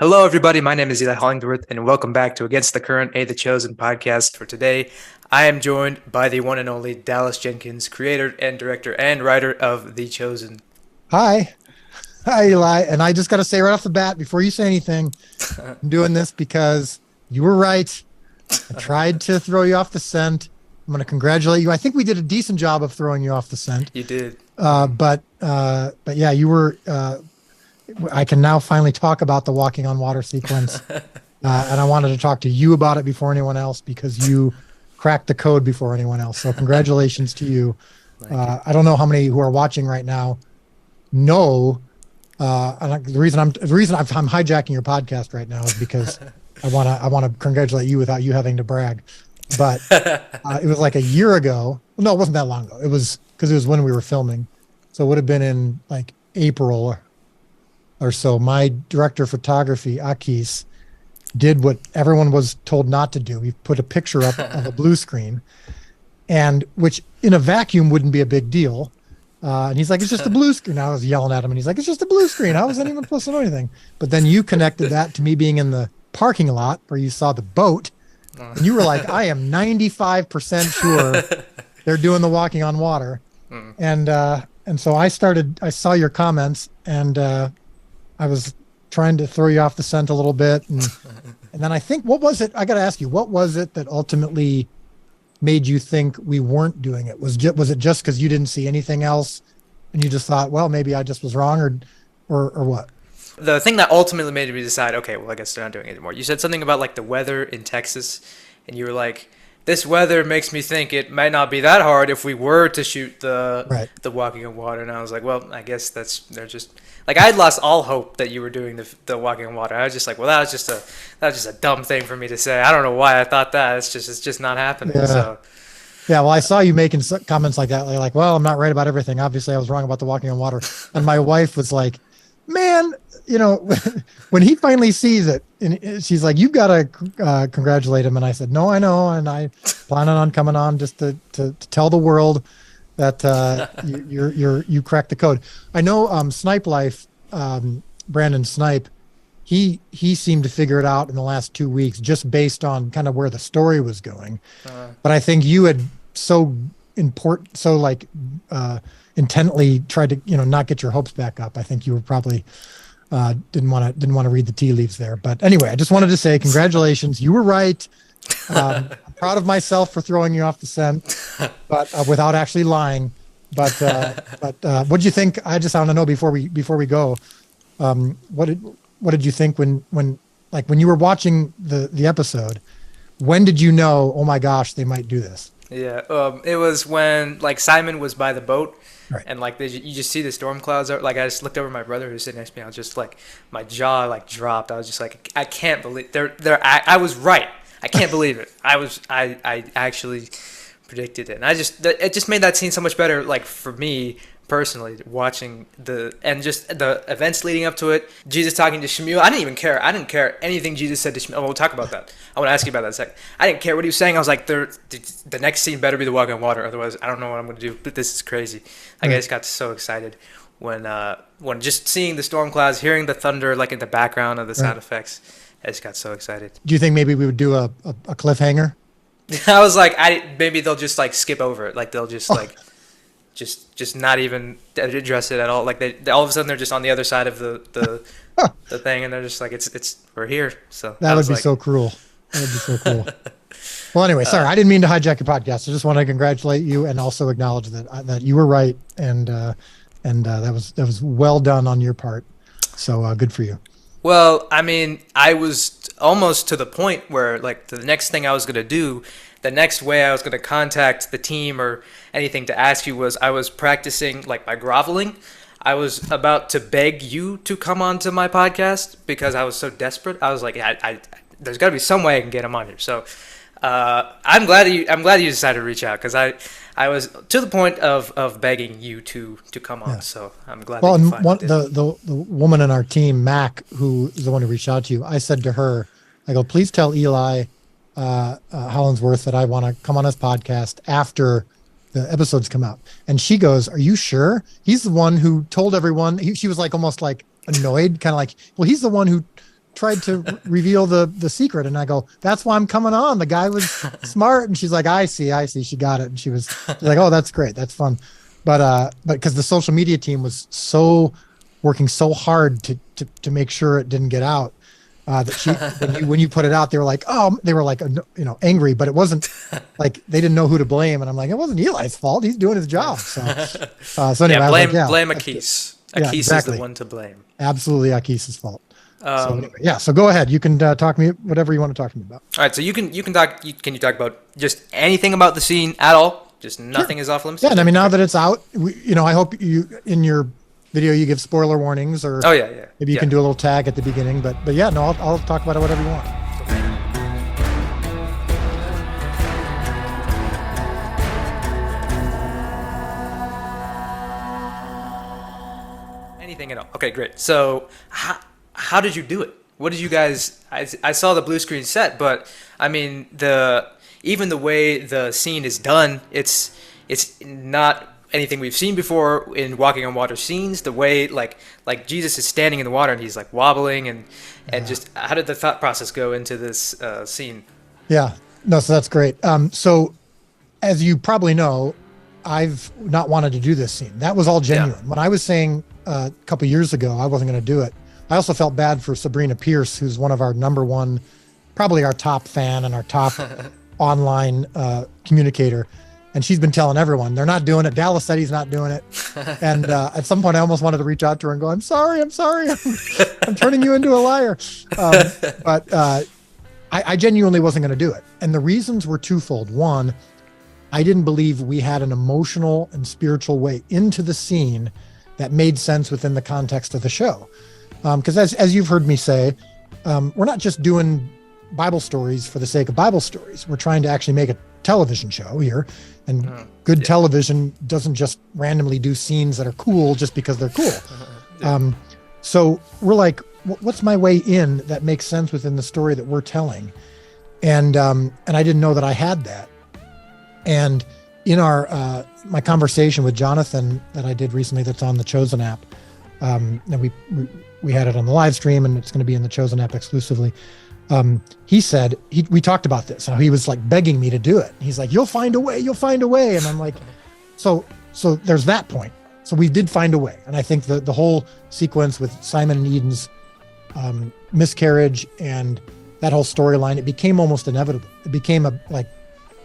Hello, everybody. My name is Eli Hollingsworth, and welcome back to Against the Current, a The Chosen podcast. For today, I am joined by the one and only Dallas Jenkins, creator and director and writer of The Chosen. Hi. Hi, Eli. And I just got to say right off the bat, before you say anything, I'm doing this because you were right. I tried to throw you off the scent. I'm going to congratulate you. I think we did a decent job of throwing you off the scent. You did. But yeah, you were. I can now finally talk about the walking on water sequence. And I wanted to talk to you about it before anyone else because you cracked the code before anyone else. So congratulations to you. I don't know how many who are watching right now know. And the reason I'm hijacking your podcast right now is because I want to congratulate you without you having to brag. But it was like a year ago. No, it wasn't that long ago. It was because it was when we were filming. So it would have been in like April or so. My director of photography, Atticus, did what everyone was told not to do. He put a picture up of a blue screen, and which in a vacuum wouldn't be a big deal. And he's like, it's just a blue screen. I was yelling at him, and he's like, it's just a blue screen. I wasn't even supposed to know anything. But then you connected that to me being in the parking lot where you saw the boat, and you were like, I am 95% sure they're doing the walking on water. And so I saw your comments, and I was trying to throw you off the scent a little bit. And then I think, what was it? I got to ask you, what was it that ultimately made you think we weren't doing it? Was it just because you didn't see anything else and you just thought, well, maybe I just was wrong or what? The thing that ultimately made me decide, okay, well, I guess they're not doing it anymore. You said something about like the weather in Texas, and you were like, this weather makes me think it might not be that hard if we were to shoot the walking on water. And I was like, well, I guess they're just like, I'd lost all hope that you were doing the walking on water. I was just like, well, that was just a dumb thing for me to say. I don't know why I thought that. It's just not happening. Yeah. So Yeah, well, I saw you making comments like that, like, well, I'm not right about everything. Obviously, I was wrong about the walking on water. And my wife was like, man, when he finally sees it, and she's like, you've got to congratulate him. And I said, no, I know. And I plan on coming on just to tell the world that you cracked the code. I know Snipe Life, Brandon Snipe, he seemed to figure it out in the last 2 weeks just based on kind of where the story was going. But I think you had intently tried to not get your hopes back up. I think you were probably didn't want to read the tea leaves there. But anyway, I just wanted to say congratulations. You were right. I'm proud of myself for throwing you off the scent, but without actually lying. But what did you think? I just want to know before we go. What did you think when you were watching the episode? When did you know, oh my gosh, they might do this? yeah, it was when like Simon was by the boat. Right. And like you just see the storm clouds. Like I just looked over at my brother who's sitting next to me. I was just like, my jaw like dropped. I was just like, I can't believe I was right. I can't believe it. I actually predicted it. And it just made that scene so much better. Like for me personally, watching the events leading up to it. Jesus talking to Shmuel. I didn't even care. I didn't care anything Jesus said to Shmuel. Oh, we'll talk about that. I want to ask you about that in a second. I didn't care what he was saying. I was like, the next scene better be the walking on water. Otherwise, I don't know what I'm going to do. But this is crazy. Like I just got so excited when just seeing the storm clouds, hearing the thunder like in the background of the sound effects. I just got so excited. Do you think maybe we would do a cliffhanger? I was like, maybe they'll just like skip over it. Like they'll just like. Just not even address it at all. Like they all of a sudden they're just on the other side of the thing, and they're just like we're here. So that would be so cruel. That would be so cool. Well, anyway, sorry, I didn't mean to hijack your podcast. I just want to congratulate you and also acknowledge that you were right, and that was well done on your part. So good for you. Well, I mean, I was almost to the point where like the next thing I was gonna do. The next way I was going to contact the team or anything to ask you was I was practicing like my groveling. I was about to beg you to come on to my podcast because I was so desperate. I was like, there's got to be some way I can get him on here. So I'm glad you decided to reach out because I was to the point of begging you to come on. Yeah. So I'm glad. Well, and the woman in our team, Mac, who is the one who reached out to you, I said to her, I go, please tell Eli Hollingsworth that I want to come on his podcast after the episodes come out. And she goes, are you sure? He's the one who told everyone. She was like almost like annoyed, kind of like, well, he's the one who tried to reveal the secret. And I go, that's why I'm coming on. The guy was smart. And she's like, I see. She got it. And she's like, oh, that's great. That's fun. But because the social media team was working so hard to make sure it didn't get out, that when you put it out, they were like, angry, but it wasn't like they didn't know who to blame. And I'm like, it wasn't Eli's fault. He's doing his job. So anyway, blame Atticus. Atticus exactly. Is the one to blame. Absolutely, Atticus' fault. So go ahead. You can talk to me whatever you want to talk to me about. All right. So can you talk about just anything about the scene at all? Just nothing is off limits. Yeah, and I mean now that it's out, I hope you in your video you give spoiler warnings, or maybe you can do a little tag at the beginning. But yeah, no, I'll talk about it whatever you want. Anything at all? Okay, great. So how did you do it? What did you guys? I saw the blue screen set, but I mean even the way the scene is done, it's not anything we've seen before in walking on water scenes. The way like Jesus is standing in the water and he's like wobbling and just how did the thought process go into this scene? Yeah, no, so that's great. So as you probably know, I've not wanted to do this scene. That was all genuine. Yeah. When I was saying a couple years ago I wasn't going to do it, I also felt bad for Sabrina Pierce, who's one of our number one, probably our top fan and our top online communicator. And she's been telling everyone they're not doing it. Dallas said he's not doing it. And at some point I almost wanted to reach out to her and go, I'm sorry. I'm turning you into a liar. But I genuinely wasn't going to do it. And the reasons were twofold. One, I didn't believe we had an emotional and spiritual way into the scene that made sense within the context of the show. Because as you've heard me say, we're not just doing Bible stories for the sake of Bible stories. We're trying to actually make a television show here, and good television doesn't just randomly do scenes that are cool just because they're cool. So we're like, what's my way in that makes sense within the story that we're telling? And I didn't know that I had that. And in our my conversation with Jonathan that I did recently, that's on the Chosen app, and we had it on the live stream, and it's going to be in the Chosen app exclusively. He said, we talked about this, how he was like begging me to do it. He's like, you'll find a way. And I'm like, so there's that point. So we did find a way. And I think the whole sequence with Simon and Eden's miscarriage and that whole storyline, it became almost inevitable. It became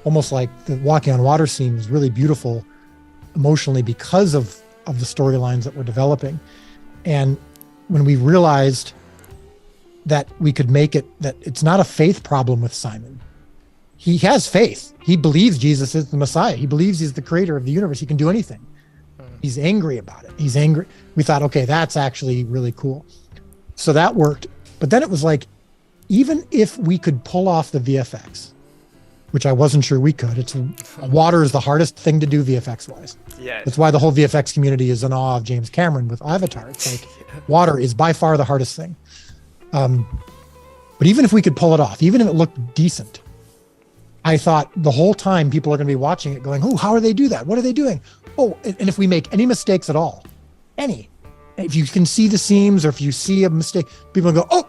almost like the walking on water scene was really beautiful emotionally because of the storylines that we're developing. And when we realized that we could make it, that it's not a faith problem with Simon. He has faith. He believes Jesus is the Messiah. He believes he's the creator of the universe. He can do anything. He's angry about it. He's angry. We thought, okay, that's actually really cool. So that worked. But then it was like, even if we could pull off the VFX, which I wasn't sure we could, water is the hardest thing to do VFX wise. Yeah. That's why the whole VFX community is in awe of James Cameron with Avatar. It's like water is by far the hardest thing. But even if we could pull it off, even if it looked decent, I thought the whole time people are going to be watching it going, oh, how do they do that? What are they doing? Oh, and if we make any mistakes at all, if you can see the seams or if you see a mistake, people will go,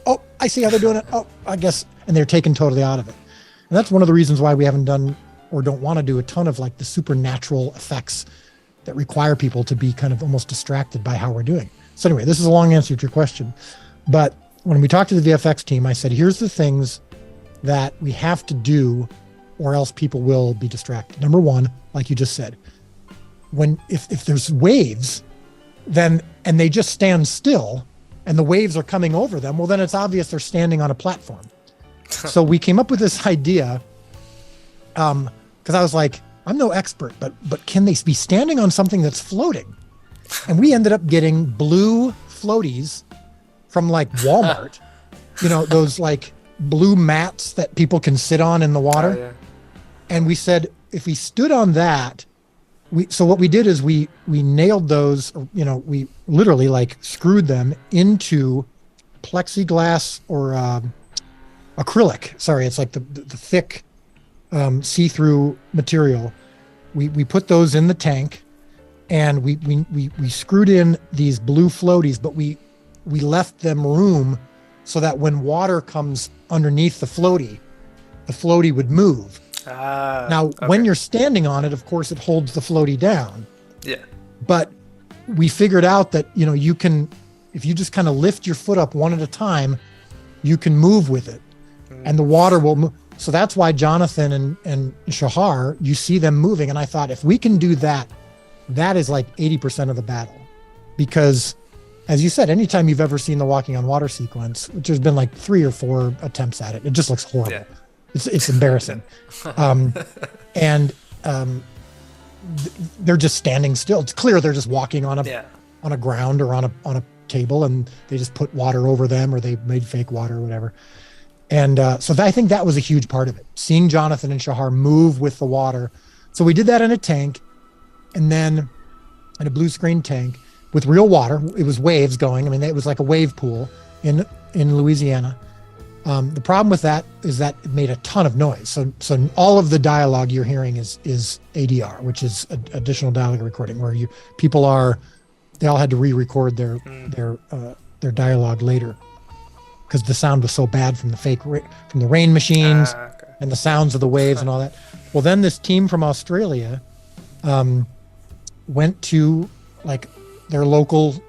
oh, I see how they're doing it. Oh, I guess. And they're taken totally out of it. And that's one of the reasons why we haven't done or don't want to do a ton of like the supernatural effects that require people to be kind of almost distracted by how we're doing. So anyway, this is a long answer to your question. But when we talked to the VFX team, I said, here's the things that we have to do or else people will be distracted. Number one, like you just said, if there's waves, then, and they just stand still and the waves are coming over them, well, then it's obvious they're standing on a platform. So we came up with this idea, because I was like, I'm no expert, but can they be standing on something that's floating? And we ended up getting blue floaties from like Walmart, those like blue mats that people can sit on in the water. Oh, yeah. And we said, if we stood on that, so what we did is we nailed those, we literally like screwed them into plexiglass or acrylic. Sorry, it's like the thick see-through material. We put those in the tank, and we screwed in these blue floaties, but we left them room so that when water comes underneath the floaty would move. Now, Okay. when you're standing on it, of course, it holds the floaty down. Yeah. But we figured out that, you can, if you just kind of lift your foot up one at a time, you can move with it, and the water will move. So that's why Jonathan and Shahar, you see them moving. And I thought, if we can do that, that is like 80% of the battle. Because, as you said, anytime you've ever seen the walking on water sequence, which there's been like 3 or 4 attempts at it, it just looks horrible. Yeah. It's embarrassing. They're just standing still. It's clear they're just walking on a ground or on a table, and they just put water over them, or they made fake water or whatever. And so I think that was a huge part of it, seeing Jonathan and Shahar move with the water. So we did that in a tank, and then in a blue screen tank with real water. It was waves going. I mean, it was like a wave pool in Louisiana. The problem with that is that it made a ton of noise. So all of the dialogue you're hearing is ADR, which is additional dialogue recording, where they all had to re-record their dialogue later, because the sound was so bad from from the rain machines and the sounds of the waves and all that. Well, then this team from Australia went to like their local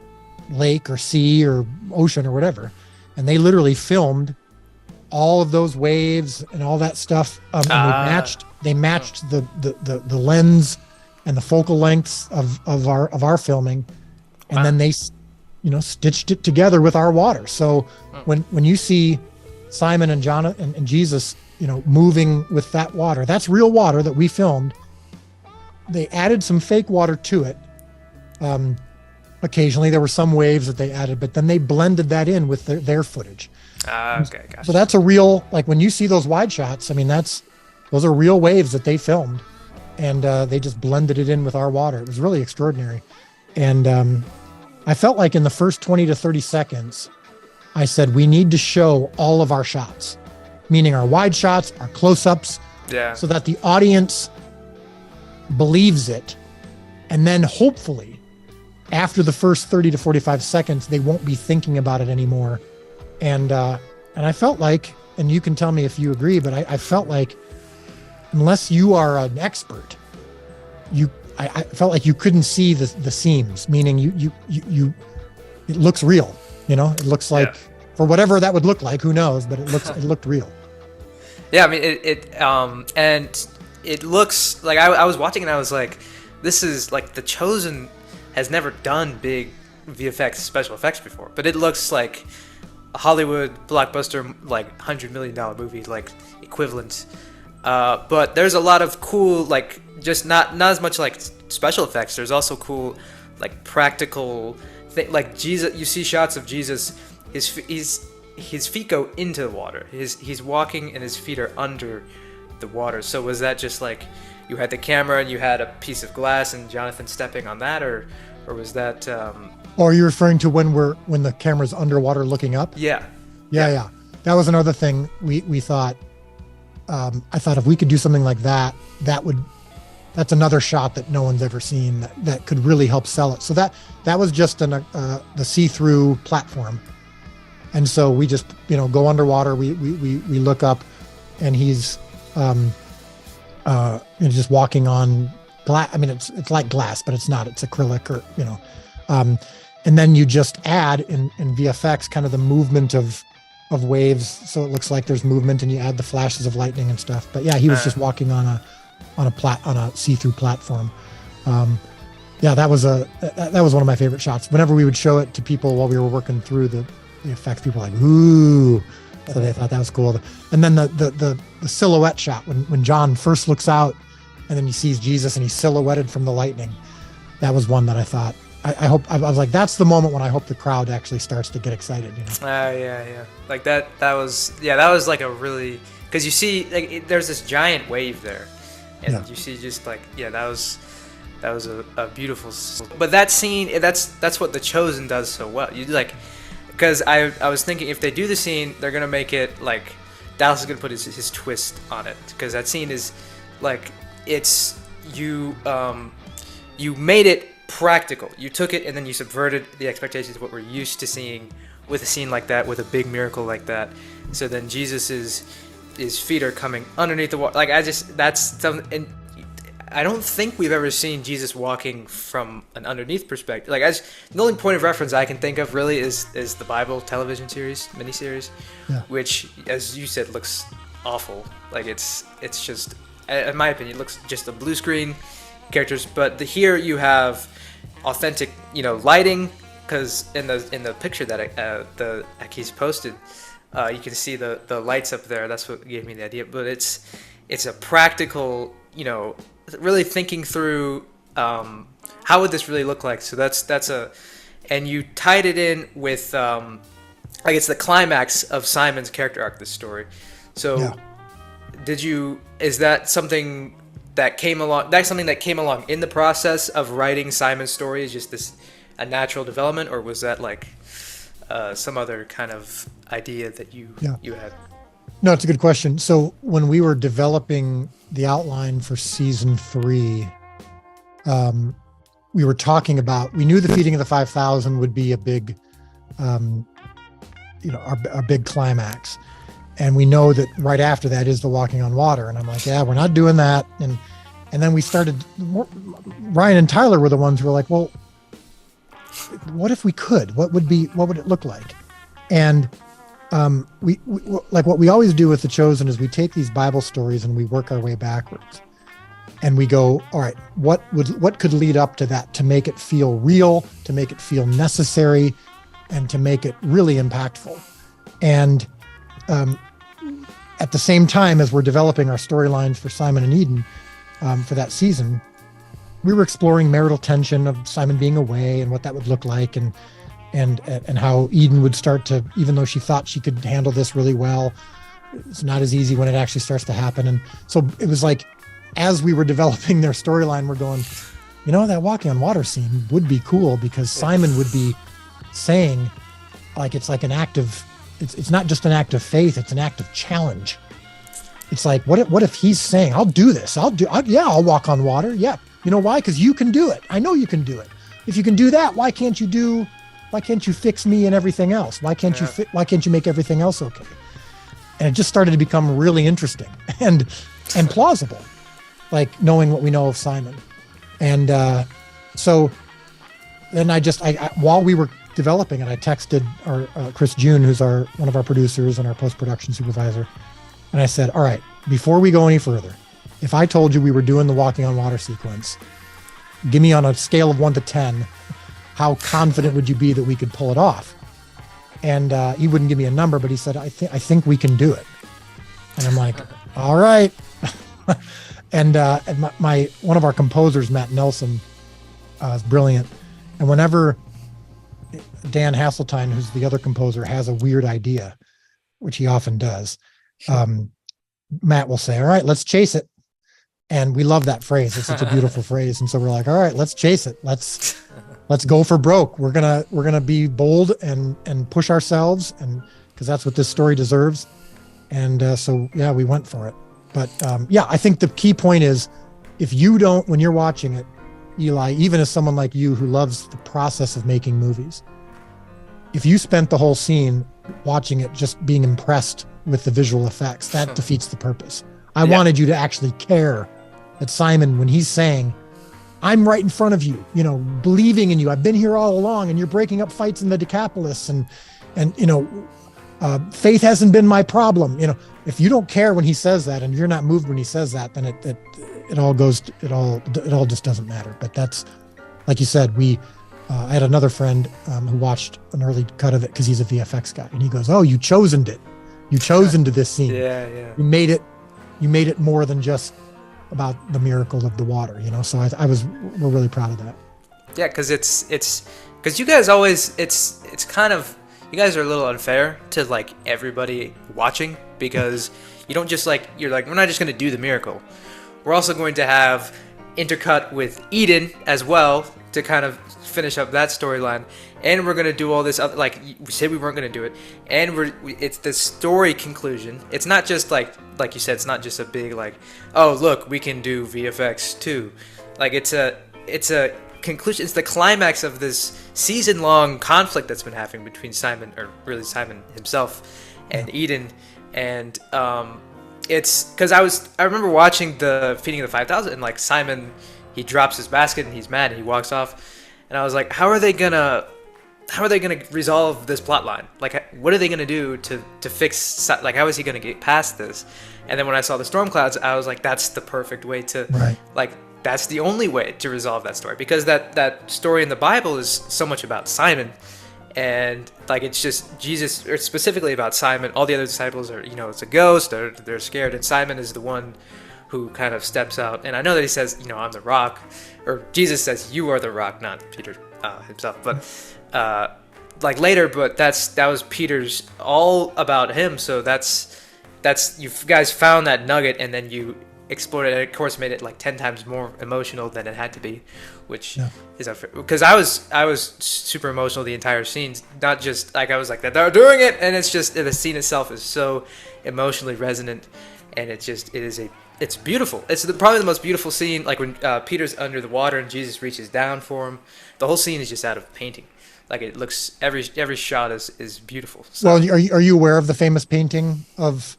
lake or sea or ocean or whatever, and they literally filmed all of those waves and all that stuff. And they matched the lens and the focal lengths of our filming, and then they stitched it together with our water. So when you see Simon and Jonathan and Jesus, moving with that water, that's real water that we filmed. They added some fake water to it. Occasionally there were some waves that they added, but then they blended that in with their footage. Okay, gotcha. So that's a real, like when you see those wide shots, I mean, those are real waves that they filmed, and they just blended it in with our water. It was really extraordinary. And I felt like in the first 20 to 30 seconds, I said, we need to show all of our shots, meaning our wide shots, our close-ups, so that the audience believes it. And then hopefully after the first 30 to 45 seconds, they won't be thinking about it anymore. And I felt like, and you can tell me if you agree, but I felt like unless you are an expert, I felt like you couldn't see the seams, meaning it looks real, it looks like, for whatever that would look like, who knows, but it looked real. Yeah, I mean, and it looks like, I was watching and I was like, this is like, The Chosen has never done big VFX special effects before, but it looks like a Hollywood blockbuster, like $100 million movie, like equivalent. But there's a lot of cool, like, just not as much like special effects. There's also cool, like, practical thing. Like Jesus, you see shots of Jesus. His feet go into the water. He's walking and his feet are under the water. So was that just like you had the camera and you had a piece of glass and Jonathan stepping on that, or was that? Or are you referring to when the camera's underwater looking up? Yeah. That was another thing we thought. I thought if we could do something like that, that's another shot that no one's ever seen that could really help sell it. So that was just the see-through platform, and so we just go underwater. We look up, and he's just walking on glass. I mean, it's like glass, but it's not. It's acrylic, or and then you just add in VFX kind of the movement of waves, so it looks like there's movement, and you add the flashes of lightning and stuff. But yeah, he was just walking on a see-through platform. That was one of my favorite shots. Whenever we would show it to people while we were working through the effects, people were like, ooh. So they thought that was cool. And then the silhouette shot when John first looks out and then he sees Jesus and he's silhouetted from the lightning. That was one that I thought, I was like, that's the moment when I hope the crowd actually starts to get excited. Yeah. Like that was like a really, because you see, like, there's this giant wave there, and you see just like, that was a beautiful. But that scene, that's what The Chosen does so well. You like, because I was thinking if they do the scene, they're gonna make it like Dallas is gonna put his twist on it, because that scene is like, it's you made it practical. You took it and then you subverted the expectations of what we're used to seeing with a scene like that, with a big miracle like that. So then Jesus' his feet are coming underneath the water. Like that's something. And I don't think we've ever seen Jesus walking from an underneath perspective. Like the only point of reference I can think of really is the Bible television series, miniseries, which, as you said, looks awful. Like it's just, in my opinion, it looks just a blue screen characters. But here you have authentic, lighting, because in the picture that the Atticus posted, you can see the lights up there. That's what gave me the idea. But it's a practical, really thinking through how would this really look like. So and you tied it in with like it's the climax of Simon's character arc, this story. So is that something that came along? That's something that came along in the process of writing Simon's story? Is just a natural development, or was that like some other kind of idea that you had? No, it's a good question. So when we were developing the outline for season 3, we were talking about, we knew the feeding of the 5,000 would be a big, our big climax. And we know that right after that is the walking on water. And I'm like, yeah, we're not doing that. And then we started, Ryan and Tyler were the ones who were like, well, what if we could? What would it look like? And we like what we always do with The Chosen is we take these Bible stories and we work our way backwards, and we go, all right, what could lead up to that, to make it feel real, to make it feel necessary, and to make it really impactful. And at the same time as we're developing our storylines for Simon and Eden for that season, we were exploring marital tension of Simon being away and what that would look like, and how Eden would start to, even though she thought she could handle this really well, it's not as easy when it actually starts to happen. And so it was like, as we were developing their storyline, we're going, that walking on water scene would be cool, because Simon would be saying, like, it's like an act of, it's not just an act of faith, it's an act of challenge. It's like, what if he's saying, I'll do this, I'll walk on water. Yeah. You know why? Because you can do it. I know you can do it. If you can do that, why can't you fix me and everything else? Why can't you make everything else okay? And it just started to become really interesting and plausible, like knowing what we know of Simon. And so then I while we were developing it, I texted our Chris June, who's one of our producers and our post-production supervisor. And I said, all right, before we go any further, if I told you we were doing the walking on water sequence, give me on a scale of 1 to 10, how confident would you be that we could pull it off? And he wouldn't give me a number, but he said, I think we can do it. And I'm like, all right. and one of our composers, Matt Nelson, is brilliant. And whenever Dan Hasseltine, who's the other composer, has a weird idea, which he often does, Matt will say, all right, let's chase it. And we love that phrase. It's such a beautiful phrase. And so we're like, all right, let's chase it. Let's go for broke. We're gonna be bold and push ourselves, and because that's what this story deserves. And so we went for it. But I think the key point is, if you don't, when you're watching it, Eli, even as someone like you who loves the process of making movies, if you spent the whole scene watching it just being impressed with the visual effects, that defeats the purpose. I wanted you to actually care that Simon, when he's saying, I'm right in front of you, believing in you, I've been here all along, and you're breaking up fights in the Decapolis, and faith hasn't been my problem. If you don't care when he says that, and you're not moved when he says that, then it all just doesn't matter. But that's, like you said, I had another friend who watched an early cut of it because he's a VFX guy, and he goes, "Oh, you chosen it. You chosen to this scene. Yeah. You made it more than just about the miracle of the water." So we're really proud of that. Yeah, because because you guys always, it's kind of, you guys are a little unfair to like everybody watching, because you don't just you're like, we're not just going to do the miracle. We're also going to have intercut with Eden as well to kind of finish up that storyline, and we're going to do all this other, like we said we weren't going to do it, and it's the story conclusion. It's not just like you said, it's not just a big oh look, we can do VFX too. Like it's a conclusion. It's the climax of this season-long conflict that's been happening between Simon, or really Simon himself, and Eden. And it's because I remember watching the feeding of the 5,000, and like Simon, he drops his basket and he's mad and he walks off, and I was like, how are they gonna resolve this plot line? Like, what are they gonna do to fix, like, how is he gonna get past this? And then when I saw the storm clouds, I was like, that's the perfect way to, like, that's the only way to resolve that story, because that story in the Bible is so much about Simon, and like it's just Jesus, or specifically about Simon. All the other disciples are, it's a ghost, they're scared, and Simon is the one who kind of steps out. And I know that he says, I'm the rock, or Jesus says, you are the rock, not Peter himself, but like later, but that was Peter's, all about him. So that's you guys found that nugget, and then you explored it, and of course made it like 10 times more emotional than it had to be, which is unfair, because I was super emotional the entire scene. Not just like, I was like, they're doing it, and it's just, the scene itself is so emotionally resonant, and it's beautiful. It's probably the most beautiful scene, like when Peter's under the water and Jesus reaches down for him. The whole scene is just out of painting. Like, it looks, every shot is beautiful. So, well, are you aware of the famous painting of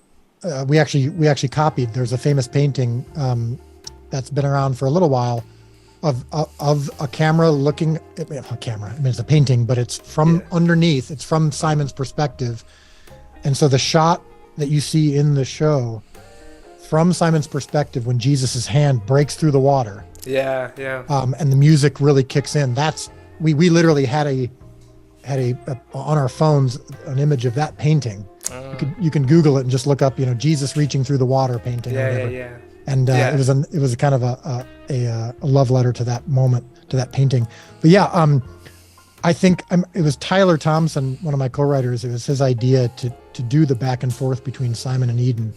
we actually copied, there's a famous painting that's been around for a little while of a camera looking at a camera. I mean, it's a painting, but it's from underneath, it's from Simon's perspective. And so the shot that you see in the show from Simon's perspective, when Jesus's hand breaks through the water, and the music really kicks in, that's we literally had a on our phones an image of that painting. You can Google it and just look up, Jesus reaching through the water painting. And it was a kind of a love letter to that moment, to that painting. But I think it was Tyler Thompson, one of my co-writers. It was his idea to do the back and forth between Simon and Eden.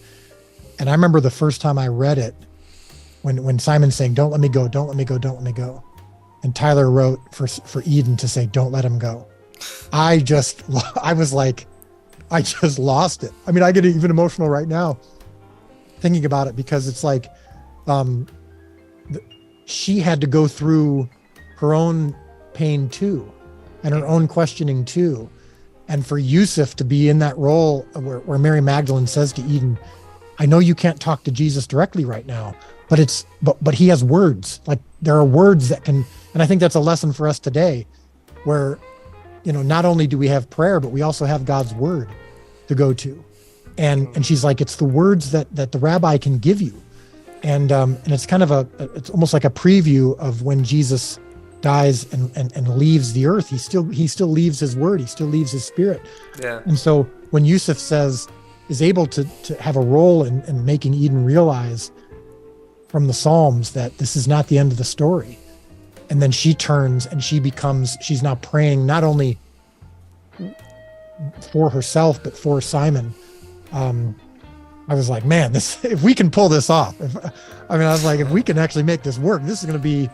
And I remember the first time I read it, when Simon's saying, "Don't let me go, don't let me go, don't let me go," and Tyler wrote for Eden to say, "Don't let him go." I was like, I just lost it. I mean, I get even emotional right now thinking about it, because it's like she had to go through her own pain too, and her own questioning too. And for Yusuf to be in that role where Mary Magdalene says to Eden, "I know you can't talk to Jesus directly right now, but he has words. Like, there are words that can," and I think that's a lesson for us today, where not only do we have prayer, but we also have God's word to go to. And she's like, it's the words that the rabbi can give you. And it's kind of it's almost like a preview of when Jesus dies and leaves the earth. He still leaves his word. He still leaves his spirit. Yeah. And so when Yusuf is able to have a role in making Eden realize from the Psalms that this is not the end of the story. And then she turns and she's now praying not only for herself, but for Simon. I was like, man, if we can pull this off, I was like, if we can actually make this work, this is going to be,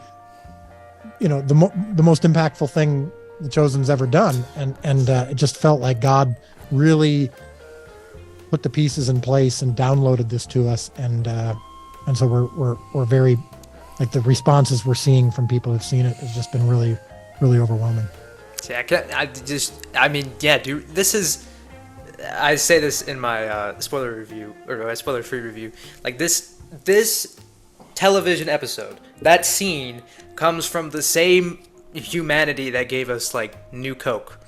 the most impactful thing The Chosen's ever done. And it just felt like God really put the pieces in place and downloaded this to us. And so we're very, like, the responses we're seeing from people who've seen it has just been really, really overwhelming. Yeah, dude, this is, I say this in my spoiler review, or my spoiler-free review, like, this television episode, that scene comes from the same humanity that gave us, like, New Coke.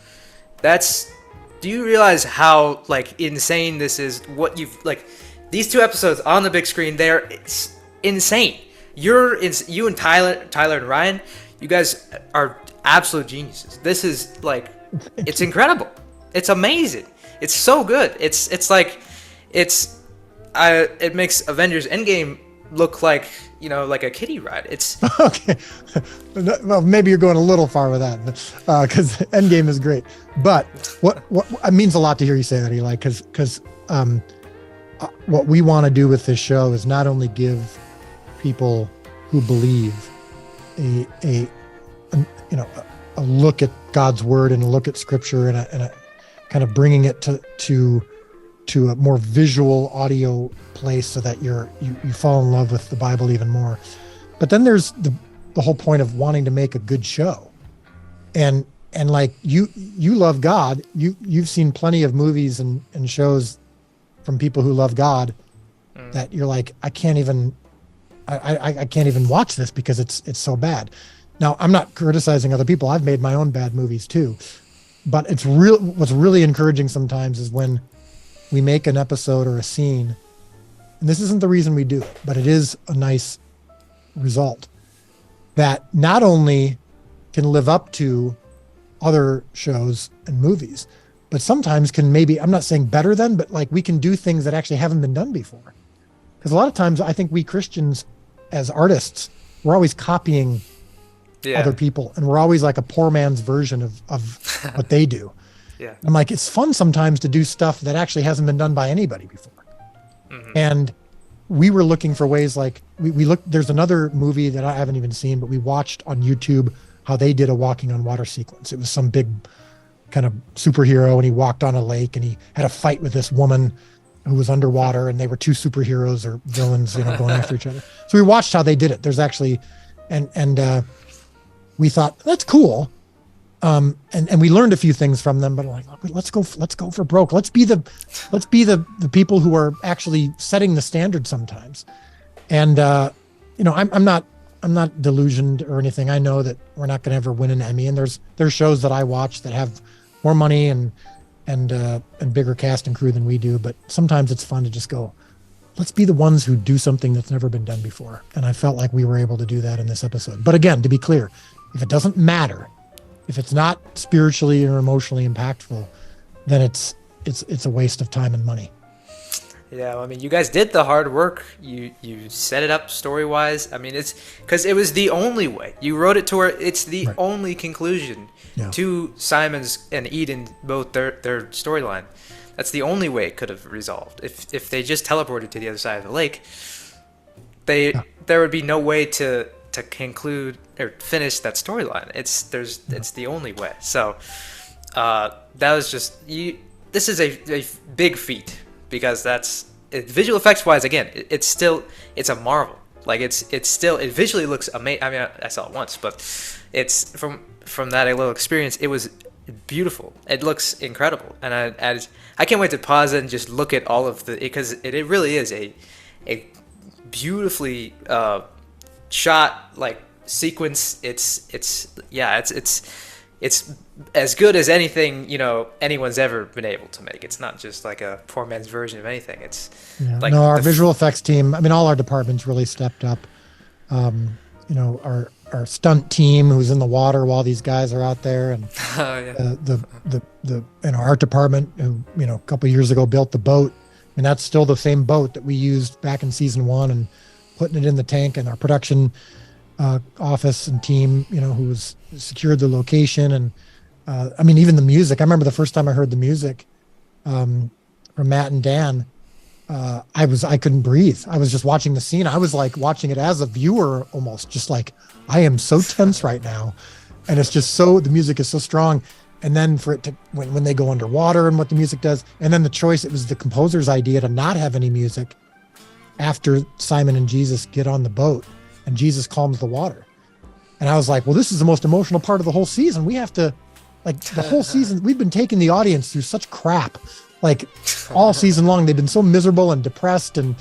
Do you realize how, like, insane this is? What these two episodes on the big screen, it's insane. You and Tyler and Ryan, you guys are absolute geniuses. This is, like, it's incredible. It's amazing. It's so good. It makes Avengers Endgame look like, like a kiddie ride. It's okay. Well, maybe you're going a little far with that, because Endgame is great. But what it means a lot to hear you say that, Eli, because what we want to do with this show is not only give people who believe a look at God's word and a look at Scripture and a kind of bringing it to a more visual audio place, so that you fall in love with the Bible even more. But then there's the whole point of wanting to make a good show. And like you love God. You've seen plenty of movies and shows from people who love God that you're like, I can't even watch this because it's so bad. Now, I'm not criticizing other people. I've made my own bad movies too. But what's really encouraging sometimes is when we make an episode or a scene, and this isn't the reason we do it, but it is a nice result that not only can live up to other shows and movies, but sometimes can maybe, I'm not saying better than, but like we can do things that actually haven't been done before. Because a lot of times I think we Christians as artists, we're always copying other people, and we're always like a poor man's version of what they do. Yeah. I'm like, it's fun sometimes to do stuff that actually hasn't been done by anybody before. And we were looking for ways, like we looked, there's another movie that I haven't even seen, but we watched on YouTube how they did a walking on water sequence. It was some big kind of superhero, and he walked on a lake, and he had a fight with this woman who was underwater, and they were two superheroes or villains, going after each other. So we watched how they did it. There's actually, and we thought that's cool. And we learned a few things from them, but like, let's go for broke. Let's be the people who are actually setting the standard sometimes. And, I'm not delusioned or anything. I know that we're not going to ever win an Emmy, and there's shows that I watch that have more money and bigger cast and crew than we do. But sometimes it's fun to just go, let's be the ones who do something that's never been done before. And I felt like we were able to do that in this episode. But again, to be clear, if it doesn't matter, if it's not spiritually or emotionally impactful, then it's a waste of time and money. Yeah, I mean, you guys did the hard work. You set it up story-wise. I mean, it's because it was the only way. You wrote it to where it's the only conclusion to Simon's and Eden, both their storyline. That's the only way it could have resolved. If they just teleported to the other side of the lake, there would be no way to conclude or finish that storyline. It's the only way. So that was just this is a big feat, because visual effects wise, again, it's a marvel. Like it visually looks amazing. I mean, I saw it once, but it's from that little experience, it was beautiful. It looks incredible, and I can't wait to pause it and just look at all of because it really is a beautifully shot like sequence. It's as good as anything anyone's ever been able to make. It's not just like a poor man's version of anything. It's our visual effects team, I mean, all our departments really stepped up. Our stunt team, who's in the water while these guys are out there, and the our art department, who a couple of years ago built the boat. I mean, that's still the same boat that we used back in season 1, and putting it in the tank. And our production office and team, who's secured the location. And I mean, even the music. I remember the first time I heard the music from Matt and Dan, I couldn't breathe. I was just watching the scene. I was like watching it as a viewer, almost just like, I am so tense right now. And it's just the music is so strong. And then for it to, when they go underwater and what the music does, and then the choice, it was the composer's idea to not have any music after Simon and Jesus get on the boat and Jesus calms the water. And I was like, well, this is the most emotional part of the whole season. We have to, like, the whole season, we've been taking the audience through such crap. Like, all season long, they've been so miserable and depressed and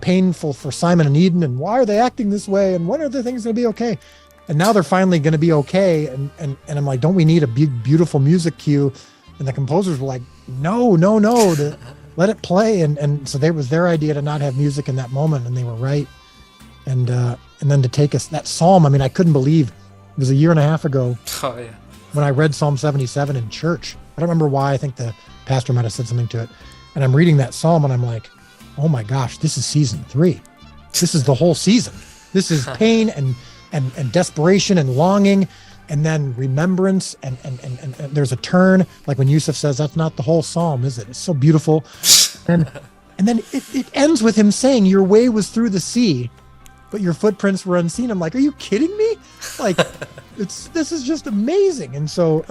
painful for Simon and Eden. And why are they acting this way? And when are the things going to be okay? And now they're finally going to be okay. And I'm like, don't we need a big, beautiful music cue? And the composers were like, no, let it play. And so it was their idea to not have music in that moment. And they were right. And then to take us that Psalm, I mean, I couldn't believe it was a year and a half ago when I read Psalm 77 in church. I don't remember why. I think the pastor might have said something to it. And I'm reading that Psalm and I'm like, oh my gosh, this is season 3. This is the whole season. This is pain and desperation and longing, and then remembrance. And there's a turn, like when Yusuf says, that's not the whole Psalm, is it? It's so beautiful. And then it ends with him saying, your way was through the sea, but your footprints were unseen. I'm like, are you kidding me? Like, this is just amazing. And so,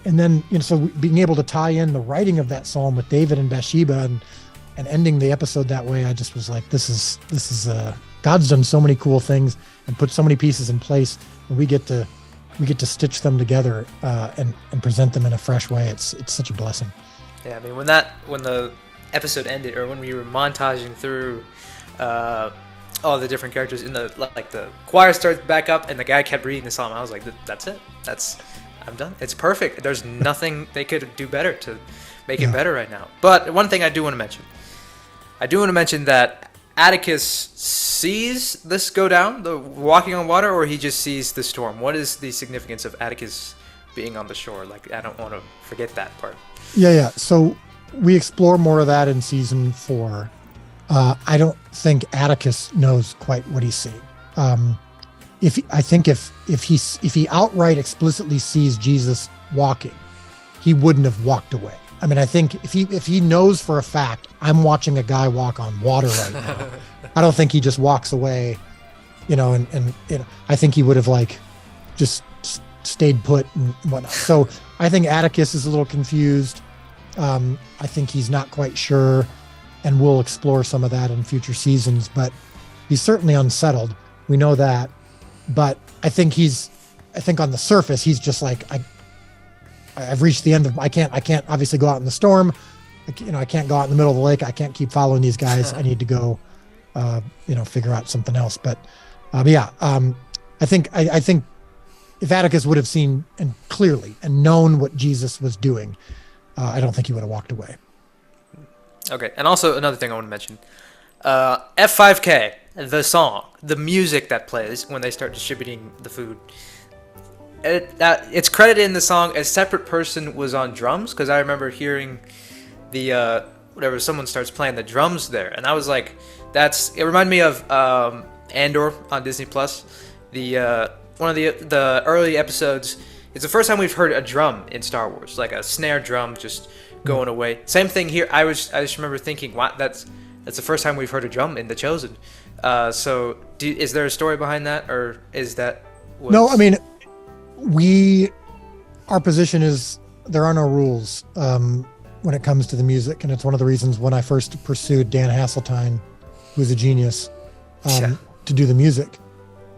and then, so being able to tie in the writing of that Psalm with David and Bathsheba and ending the episode that way, I just was like, this is God's done so many cool things and put so many pieces in place, and we get to stitch them together and present them in a fresh way. It's such a blessing. Yeah, I mean, when the episode ended, or when we were montaging through all the different characters in the choir starts back up and the guy kept reading the psalm, I was like, that's it. I'm done. It's perfect. There's nothing they could do better to make it better right now. But one thing I do want to mention that Atticus sees this go down, the walking on water, or he just sees the storm. What is the significance of Atticus being on the shore? Like, I don't want to forget that part. Yeah. So we explore more of that in season 4. I don't think Atticus knows quite what he's seeing. If he outright explicitly sees Jesus walking, he wouldn't have walked away. I mean, I think if he knows for a fact, I'm watching a guy walk on water right now, I don't think he just walks away, and I think he would have just stayed put and whatnot. So I think Atticus is a little confused. I think he's not quite sure, and we'll explore some of that in future seasons, but he's certainly unsettled. We know that, but I think on the surface, he's just like, I've reached the end of, I can't obviously go out in the storm. I can't go out in the middle of the lake. I can't keep following these guys. I need to go, figure out something else. But I think if Atticus would have seen and clearly and known what Jesus was doing, I don't think he would have walked away. Okay, and also another thing I want to mention, F5K, the song, the music that plays when they start distributing the food. It's credited in the song. A separate person was on drums, because I remember hearing the someone starts playing the drums there, and I was like, it reminded me of Andor on Disney Plus. One of the early episodes. It's the first time we've heard a drum in Star Wars, like a snare drum just going away. Same thing here. I just remember thinking, wow, that's the first time we've heard a drum in The Chosen. So is there a story behind that, or is that? No, I mean, our position is there are no rules when it comes to the music, and it's one of the reasons when I first pursued Dan Hasseltine, who's a genius, to do the music.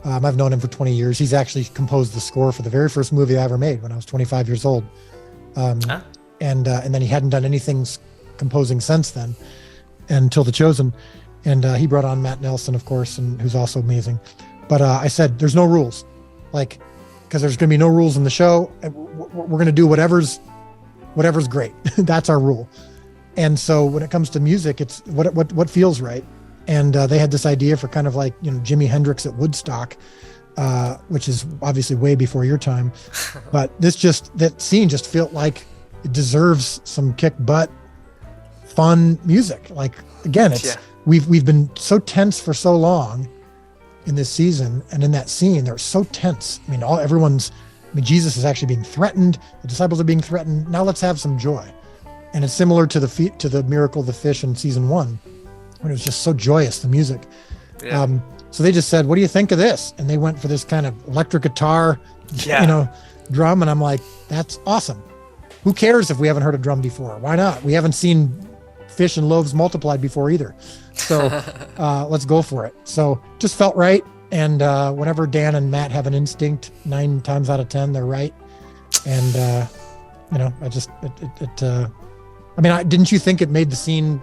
I've known him for 20 years. He's actually composed the score for the very first movie I ever made when I was 25 years old. And then he hadn't done anything composing since then until The Chosen. And he brought on Matt Nelson, of course, and who's also amazing. But I said, there's no rules, because there's going to be no rules in the show. We're going to do whatever's great. That's our rule. And so when it comes to music, it's what feels right. And they had this idea for kind of like, Jimi Hendrix at Woodstock, which is obviously way before your time. But that scene just felt like it deserves some kick butt, fun music. Like, again, we've been so tense for so long in this season, and in that scene, they're so tense. I mean, Jesus is actually being threatened. The disciples are being threatened. Now let's have some joy. And it's similar to the miracle of the fish in season 1. When it was just so joyous, the music. Yeah. So they just said, what do you think of this? And they went for this kind of electric guitar, drum. And I'm like, that's awesome. Who cares if we haven't heard a drum before? Why not? We haven't seen fish and loaves multiplied before either. So let's go for it. So just felt right. And whenever Dan and Matt have an instinct, 9 times out of 10, they're right. And, didn't you think it made the scene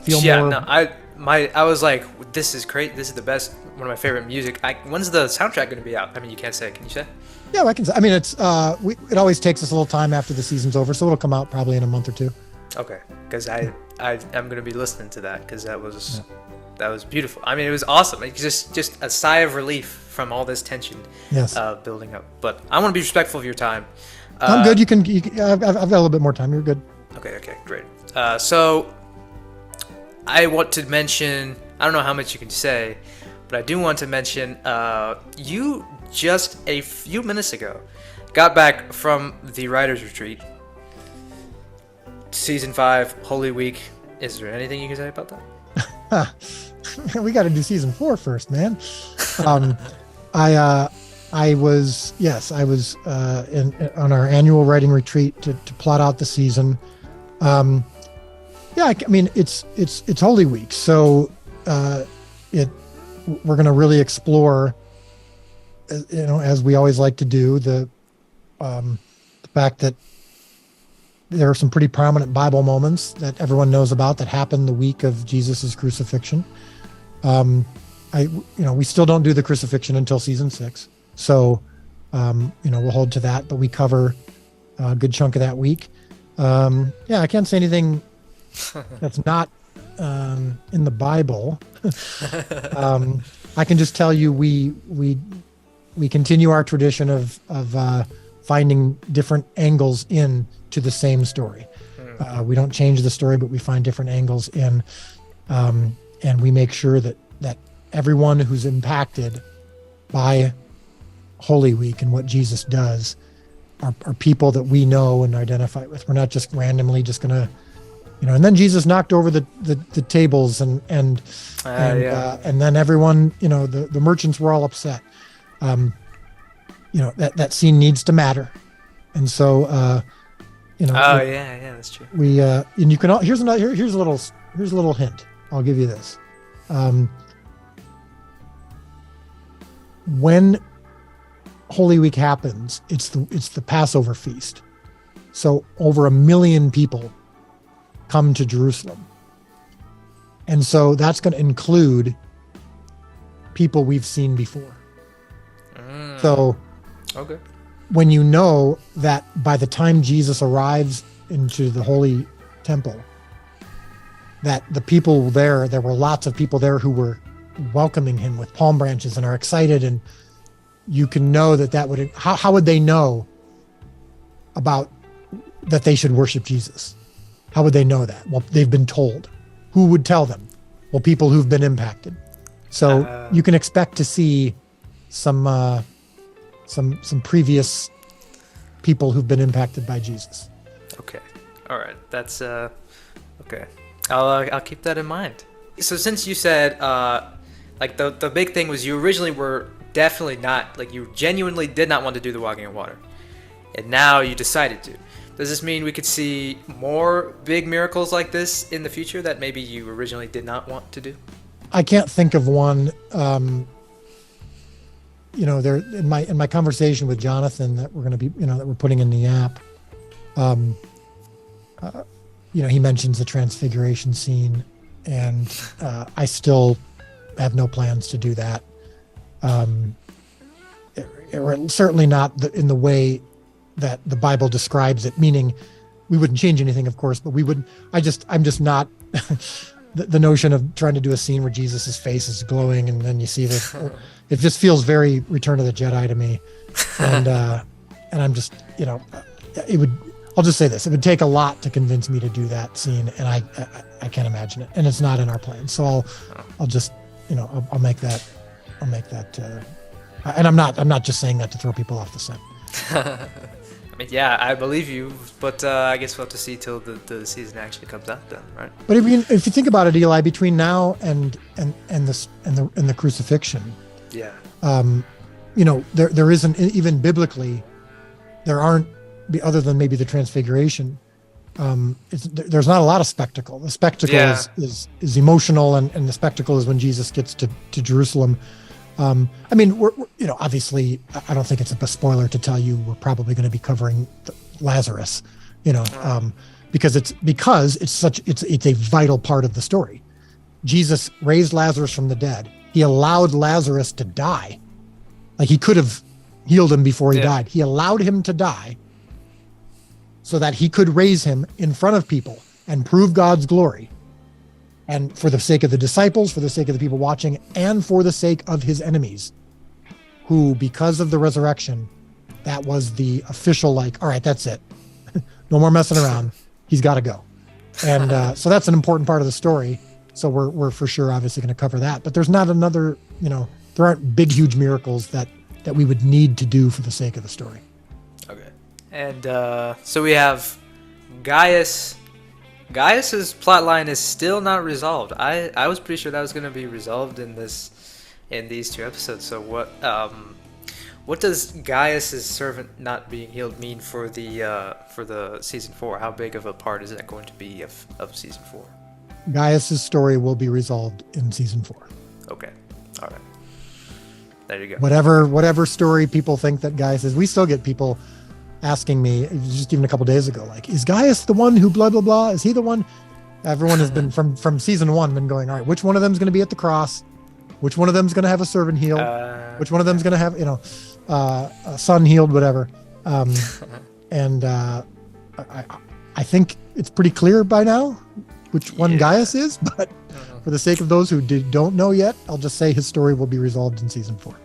feel more? No, I was like, this is great. This is the best, one of my favorite music. When's the soundtrack going to be out? I mean, you can't say. Can you say? Yeah, I can say. I mean, it's it always takes us a little time after the season's over, so it'll come out probably in a month or 2. Okay, because I'm going to be listening to that, because that was beautiful. I mean, it was awesome. It's just a sigh of relief from all this tension building up. But I want to be respectful of your time. I'm good. I've got a little bit more time. You're good. Okay, great. So I want to mention, I don't know how much you can say, but I do want to mention, you just a few minutes ago got back from the writer's retreat, season 5, Holy Week. Is there anything you can say about that? We got to do season 4 first, man. I was on our annual writing retreat to plot out the season. Yeah, I mean it's Holy Week, so it we're going to really explore, as we always like to do, the fact that there are some pretty prominent Bible moments that everyone knows about that happened the week of Jesus's crucifixion. We still don't do the crucifixion until season 6, so we'll hold to that, but we cover a good chunk of that week. I can't say anything that's not in the Bible. I can just tell you we continue our tradition of finding different angles in to the same story. We don't change the story, but we find different angles in, and we make sure that everyone who's impacted by Holy Week and what Jesus does are people that we know and identify with. We're not just randomly just gonna, and then Jesus knocked over the tables and then everyone, the merchants were all upset. That scene needs to matter, and so that's true. We and you can here's a little hint. I'll give you this. When Holy Week happens, it's the Passover feast. So over 1 million people come to Jerusalem. And so that's going to include people we've seen before. So okay. When you know that by the time Jesus arrives into the Holy Temple, that the people there were lots of people there who were welcoming him with palm branches and are excited, and you can know that would, how would they know about that they should worship Jesus? How would they know that? Well, they've been told. Who would tell them? Well, people who've been impacted. So you can expect to see some previous people who've been impacted by Jesus. Okay. All right. That's okay. I'll keep that in mind. So since you said the big thing was you originally were definitely not, you genuinely did not want to do the walking on water, and now you decided to. Does this mean we could see more big miracles like this in the future that maybe you originally did not want to do? I can't think of one. There in my conversation with Jonathan that we're going to be, that we're putting in the app. He mentions the transfiguration scene, and I still have no plans to do that. Certainly not in the way that the Bible describes it, meaning we wouldn't change anything, of course, but we would. I'm just not the notion of trying to do a scene where Jesus's face is glowing and then you see that. It just feels very Return of the Jedi to me, and I'm just, it would. I'll just say this: it would take a lot to convince me to do that scene, and I can't imagine it, and it's not in our plans. So I'll just, I'll make that. And I'm not just saying that to throw people off the set. I mean, yeah, I believe you, but I guess we'll have to see till the season actually comes out, then, right? But if you think about it, Eli, between now and the crucifixion, yeah, there isn't, even biblically, there aren't, other than maybe the transfiguration. There's not a lot of spectacle. The spectacle is emotional, and the spectacle is when Jesus gets to Jerusalem. I mean, we're obviously, I don't think it's a spoiler to tell you we're probably going to be covering Lazarus, because it's a vital part of the story. Jesus raised Lazarus from the dead. He allowed Lazarus to die. Like, he could have healed him before he died. He allowed him to die so that he could raise him in front of people and prove God's glory. And for the sake of the disciples, for the sake of the people watching, and for the sake of his enemies, who, because of the resurrection, that was the official, all right, that's it. No more messing around. He's got to go. And so that's an important part of the story. So we're for sure obviously going to cover that. But there's not another, there aren't big, huge miracles that we would need to do for the sake of the story. Okay. And so we have Gaius. Gaius's plotline is still not resolved. I was pretty sure that was going to be resolved in these 2 episodes. So what does Gaius's servant not being healed mean for the season 4? How big of a part is that going to be of season 4? Gaius's story will be resolved in season 4. Okay, all right. There you go. Whatever story people think that Gaius is, we still get people asking me, just even a couple days ago, like, is Gaius the one who blah blah blah? Is he the one? Everyone has been from season 1 been going, all right, which one of them is going to be at the cross? Which one of them is going to have a servant healed? Which one of them is going to have, a son healed, whatever. And I think it's pretty clear by now which one Gaius is, but for the sake of those who don't know yet, I'll just say his story will be resolved in season 4.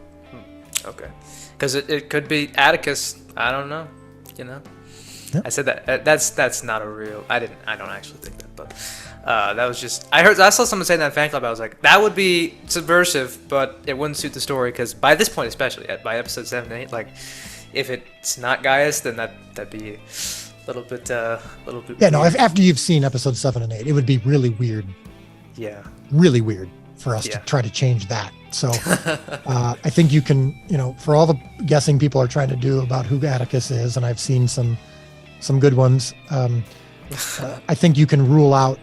Okay. Because it could be Atticus. I don't know. Yep. I said that. That's not a real. I don't actually think that, but that was just. I saw someone say that in fan club. I was like, that would be subversive, but it wouldn't suit the story because by this point, especially by episode 7 and 8, like if it's not Gaius, then that'd be a little bit. Yeah, weird. no. After you've seen episode 7 and 8, it would be really weird. Yeah. Really weird for us to try to change that. So I think you can, for all the guessing people are trying to do about who Atticus is, and I've seen some good ones. I think you can rule out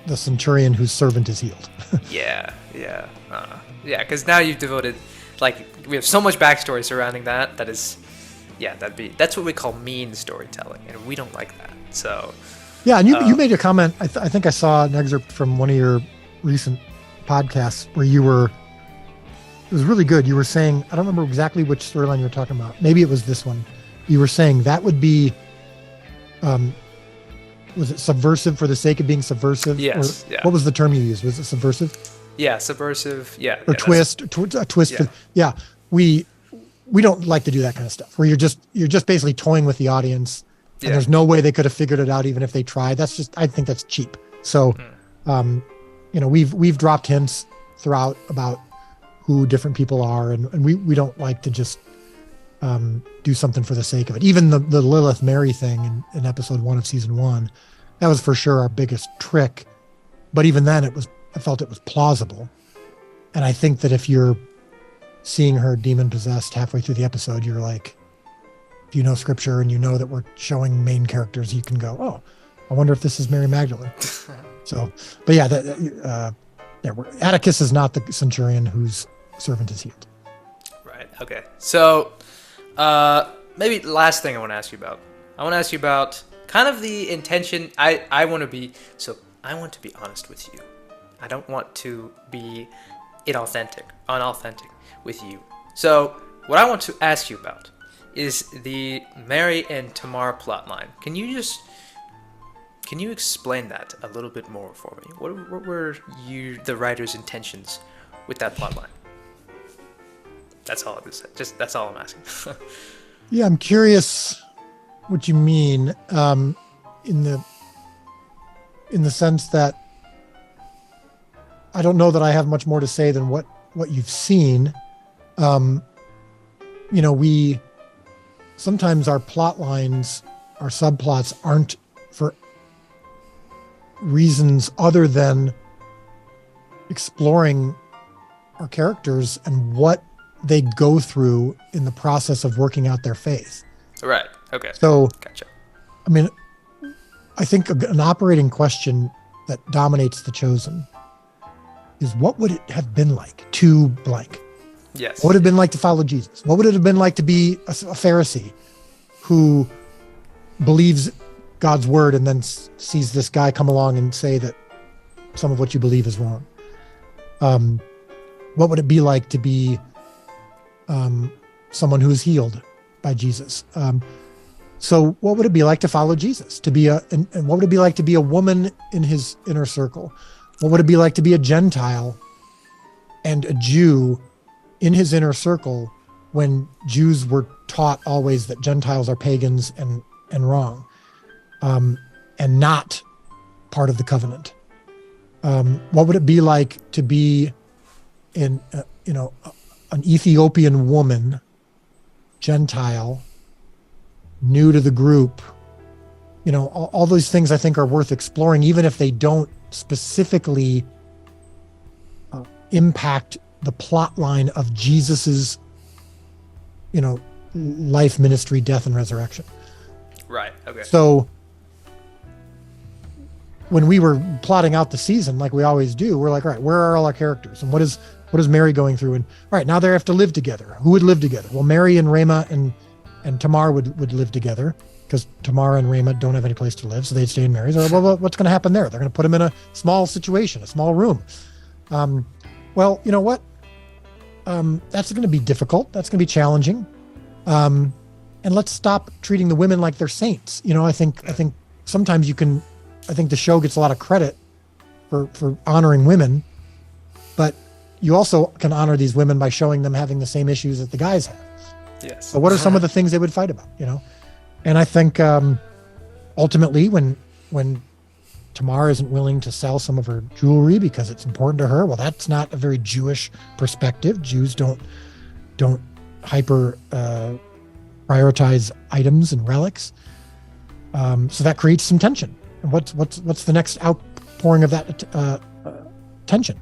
the centurion whose servant is healed. Yeah. Because now you've devoted, we have so much backstory surrounding that. That is, that's what we call mean storytelling, and we don't like that. So. Yeah, and you made a comment. I think I saw an excerpt from one of your recent podcasts where it was really good. You were saying, I don't remember exactly which storyline you were talking about. Maybe it was this one. You were saying that would be, was it subversive for the sake of being subversive? Yes. What was the term you used? Was it subversive? Yeah, subversive. Yeah. Or twist. A twist. Yeah. We don't like to do that kind of stuff where you're just basically toying with the audience. And there's no way they could have figured it out even if they tried. I think that's cheap. So, we've dropped hints throughout about who different people are, and we don't like to just do something for the sake of it. Even the Lilith Mary thing in episode 1 of season 1, that was for sure our biggest trick. But even then, I felt it was plausible. And I think that if you're seeing her demon possessed halfway through the episode, you're like, if you know scripture and you know that we're showing main characters, you can go, oh, I wonder if this is Mary Magdalene. So, but Atticus is not the centurion whose servant is healed. Right. Okay. So, maybe last thing I want to ask you about. I want to ask you about kind of the intention. I want to be honest with you. I don't want to be unauthentic with you. So, what I want to ask you about is the Mary and Tamar plotline. Can you explain that a little bit more for me? What were the writer's intentions with that plotline? That's all I'm saying. That's all I'm asking. Yeah, I'm curious what you mean in the sense that I don't know that I have much more to say than what you've seen. We sometimes our plot lines, our subplots aren't for reasons other than exploring our characters and what they go through in the process of working out their faith. Right. Okay. So, gotcha. I mean, I think an operating question that dominates The Chosen is what would it have been like to blank? Yes. What would it have been like to follow Jesus? What would it have been like to be a Pharisee who believes God's word and then sees this guy come along and say that some of what you believe is wrong? What would it be like to be someone who is healed by Jesus? So what would it be like to follow Jesus? And what would it be like to be a woman in his inner circle? What would it be like to be a Gentile and a Jew in his inner circle when Jews were taught always that Gentiles are pagans and wrong, and not part of the covenant? What would it be like to be an Ethiopian woman, Gentile, new to the group? All those things I think are worth exploring, even if they don't specifically impact the plot line of Jesus's life, ministry, death, and resurrection. Right. Okay. So when we were plotting out the season, like we always do, we're like, all right, where are all our characters, and what is Mary going through? And all right, now they have to live together. Who would live together? Well, Mary and Ramah and Tamar would live together, because Tamar and Ramah don't have any place to live, so they'd stay in Mary's. Well, what's going to happen there? They're going to put them in a small situation, a small room. Well, you know what? That's going to be difficult. That's going to be challenging. And let's stop treating the women like they're saints. I think sometimes I think the show gets a lot of credit for honoring women, but you also can honor these women by showing them having the same issues that the guys have. Yes. So what are some of the things they would fight about, And I think ultimately when Tamar isn't willing to sell some of her jewelry because it's important to her, well, that's not a very Jewish perspective. Jews don't hyper prioritize items and relics. So that creates some tension. And what's the next outpouring of that tension?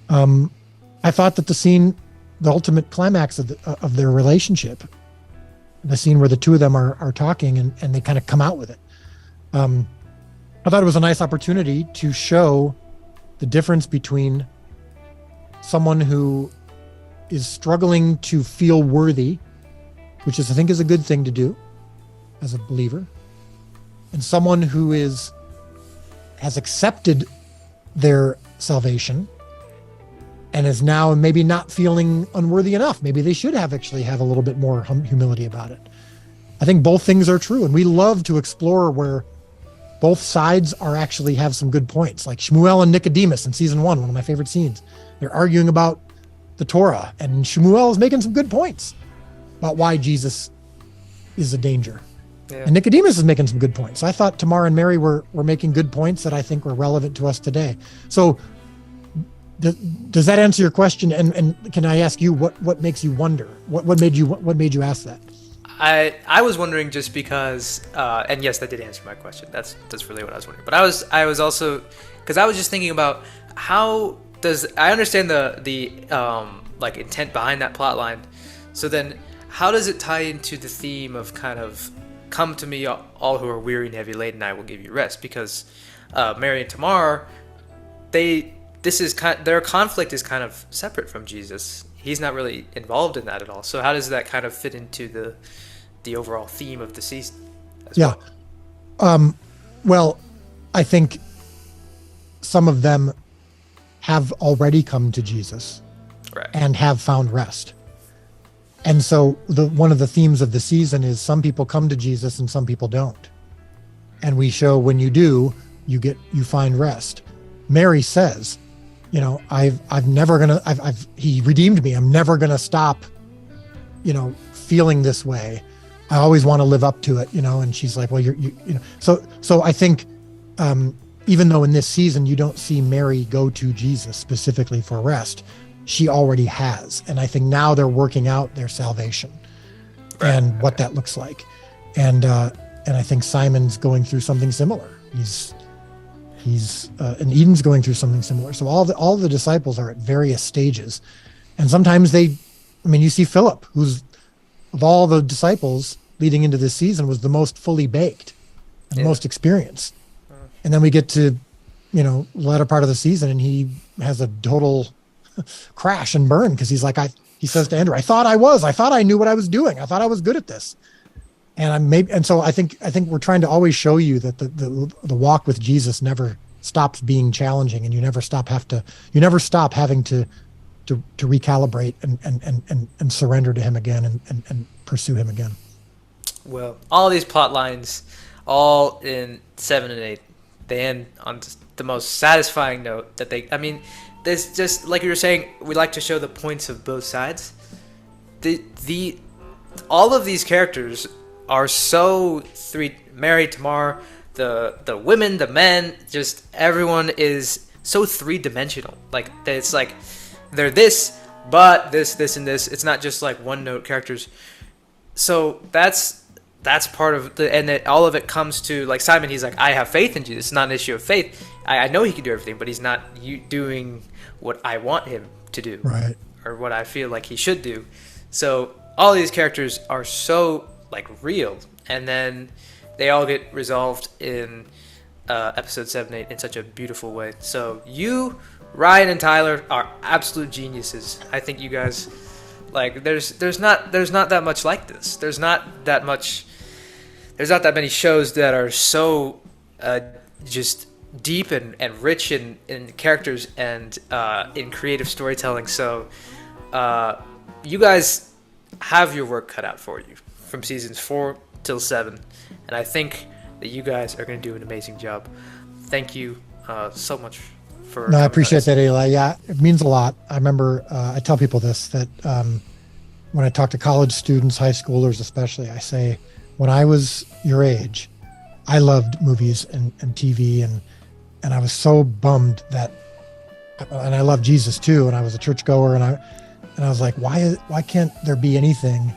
I thought that the ultimate climax of their relationship, the scene where the two of them are talking and they kind of come out with it. I thought it was a nice opportunity to show the difference between someone who is struggling to feel worthy, which I think is a good thing to do as a believer, and someone who has accepted their salvation and is now maybe not feeling unworthy enough. Maybe they should have a little bit more humility about it. I think both things are true, and we love to explore where both sides actually have some good points, like Shmuel and Nicodemus in season 1 of my favorite scenes. They're arguing about the Torah, and Shmuel is making some good points about why Jesus is a danger. Yeah. And Nicodemus is making some good points. So I thought Tamar and Mary were making good points that I think were relevant to us today. So does that answer your question? And can I ask you what makes you wonder? What made you ask that? I was wondering just because, and yes, that did answer my question. That's really what I was wondering. But I was also, because I was just thinking about how I understand the like intent behind that plot line. So then, how does it tie into the theme of kind of come to me all who are weary and heavy laden, I will give you rest? Because Mary and Tamar, their conflict is kind of separate from Jesus. He's not really involved in that at all. So how does that kind of fit into the overall theme of the season? Yeah. Well, I think some of them have already come to Jesus, right, and have found rest. And so one of the themes of the season is some people come to Jesus and some people don't. And we show when you do, you find rest. Mary says, he redeemed me. I'm never going to stop, feeling this way. I always want to live up to it, and she's like, well, so I think, even though in this season, you don't see Mary go to Jesus specifically for rest, she already has. And I think now they're working out their salvation and what that looks like. And I think Simon's going through something similar. And Eden's going through something similar. So all the disciples are at various stages. And sometimes you see Philip, who's of all the disciples leading into this season was the most fully baked and the most experienced. And then we get to, the latter part of the season and he has a total crash and burn because he's like, he says to Andrew, I thought I knew what I was doing. I thought I was good at this. And so I think we're trying to always show you that the walk with Jesus never stops being challenging, and you never stop having to recalibrate and surrender to him again and pursue him again. Well, all these plot lines, all in 7 and 8, they end on the most satisfying note that there's just, like you were saying, we like to show the points of both sides. All of these characters are so Mary, Tamar, the women, the men, just everyone is so three-dimensional. Like, it's like they're this, but this, and this. It's not just like one-note characters. So that's part of all of it comes to, like Simon, he's like, I have faith in Jesus. It's not an issue of faith. I know he can do everything, but he's not doing what I want him to do. Right. Or what I feel like he should do. So all these characters are so like real, and then they all get resolved in episode 7, 8 in such a beautiful way. So you, Ryan, and Tyler are absolute geniuses. I think you guys, like, there's not that much like this. There's not that many shows that are so just deep and rich in characters and in creative storytelling. So you guys have your work cut out for you from seasons 4 till 7, and I think that you guys are going to do an amazing job. Thank you so much for. No, I appreciate that, Eli. Yeah, it means a lot. I remember I tell people this, that when I talk to college students, high schoolers especially, I say, when I was your age, I loved movies and TV, and I was so bummed that, and I loved Jesus too, and I was a churchgoer, and I was like, why can't there be anything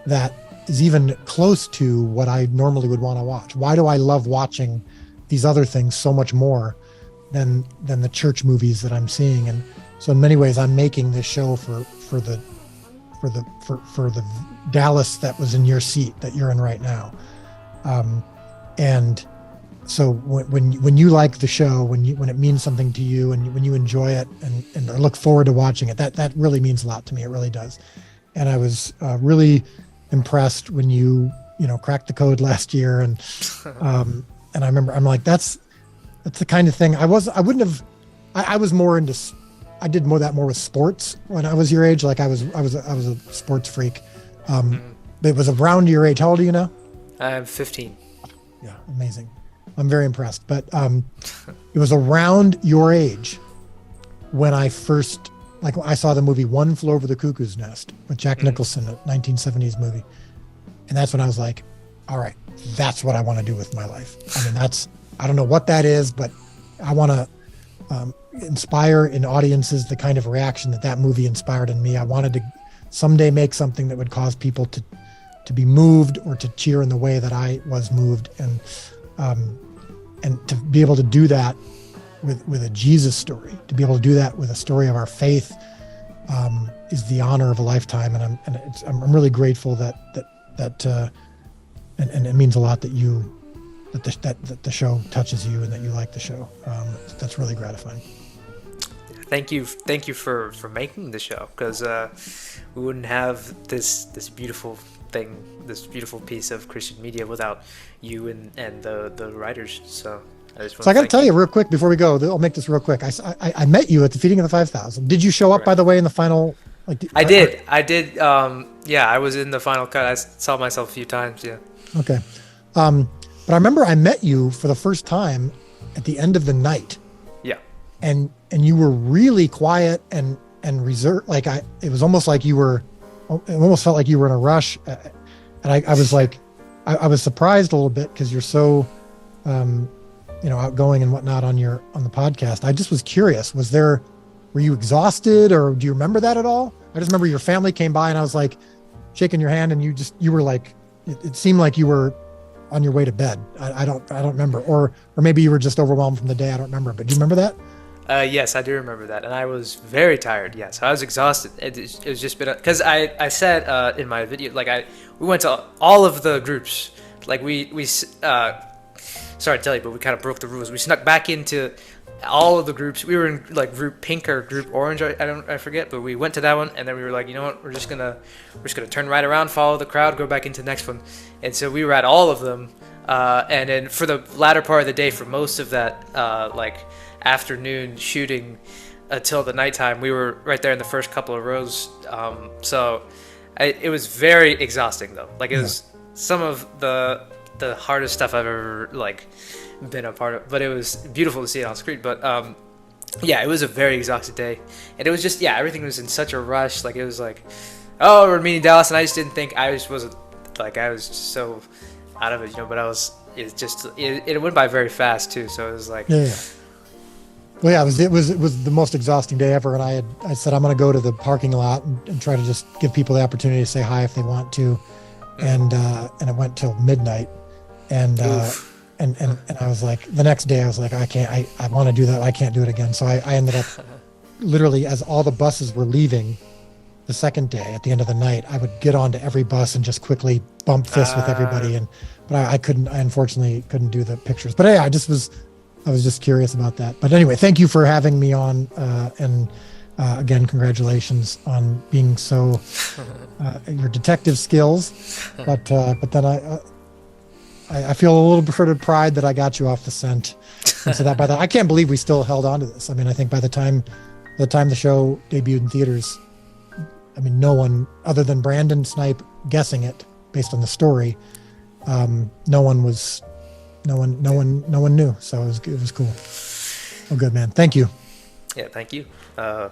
that is even close to what I normally would want to watch? Why do I love watching these other things so much more than the church movies that I'm seeing? And so in many ways, I'm making this show for the Dallas that was in your seat that you're in right now. And so when you like the show, when it means something to you, and when you enjoy it and look forward to watching it, that really means a lot to me. It really does. And I was really impressed when you cracked the code last year, and I remember I'm like, that's the kind of thing I was more into. I did more with sports when I was your age. Like I was a sports freak. It was around your age. How old are you now? I'm 15. Yeah, amazing. I'm very impressed. But it was around your age when I first, I saw the movie One Flew Over the Cuckoo's Nest with Jack Nicholson, a 1970s movie. And that's when I was like, all right, that's what I want to do with my life. I mean, I don't know what that is, but I want to inspire in audiences the kind of reaction that movie inspired in me. I wanted to someday make something that would cause people to be moved or to cheer in the way that I was moved. And to be able to do that with a Jesus story, to be able to do that with a story of our faith, is the honor of a lifetime. And I'm really grateful that and it means a lot that the show touches you and that you like the show. That's really gratifying. Thank you for making the show, because we wouldn't have this beautiful thing, this beautiful piece of Christian media without you and the writers. So I got to tell you real quick before we go. I'll make this real quick. I met you at the Feeding of the 5,000. Did you show up, by the way, in the final? I did. Yeah, I was in the final cut. I saw myself a few times. Yeah. Okay. But I remember I met you for the first time at the end of the night. Yeah. And you were really quiet and reserved. It was almost like it almost felt like you were in a rush. And I was like, I was surprised a little bit because you're so, outgoing and whatnot on the podcast. I just was curious. Were you exhausted, or do you remember that at all? I just remember your family came by and I was like shaking your hand, and you were like, it seemed like you were on your way to bed. I don't remember, or maybe you were just overwhelmed from the day. I don't remember, but do you remember that? Yes, I do remember that, and I was very tired. Yes, I was exhausted. It was just been because I said in my video, we went to all of the groups. We sorry to tell you, but we kind of broke the rules. We snuck back into all of the groups. We were in group pink or group orange. I forget, but we went to that one, and then we were like, you know what? We're just gonna turn right around, follow the crowd, go back into the next one. And so we were at all of them. And then for the latter part of the day, for most of that afternoon shooting until the nighttime, we were right there in the first couple of rows. So it was very exhausting though. It was some of the hardest stuff I've ever been a part of, but it was beautiful to see it on screen. But it was a very exhausted day, and it was just everything was in such a rush. It was oh, we're meeting Dallas, and I just didn't think I was just so out of it, but it went by very fast too. So it was Well, it was the most exhausting day ever, and I said I'm going to go to the parking lot and try to just give people the opportunity to say hi if they want to, and it went till midnight, and I was like, the next day I was like, I want to do that, I can't do it again. So I ended up literally, as all the buses were leaving the second day at the end of the night, I would get onto every bus and just quickly bump fists with everybody. But I unfortunately couldn't do the pictures. But yeah, I was just curious about that. But anyway, thank you for having me on. And again, congratulations on being so your detective skills. But then I feel a little bit of pride that I got you off the scent. And so I can't believe we still held on to this. I mean, I think by the time the show debuted in theaters, I mean, no one other than Brandon Snipe guessing it based on the story. No one knew. So it was cool. Oh, good, man. Thank you. Yeah, thank you. Yeah.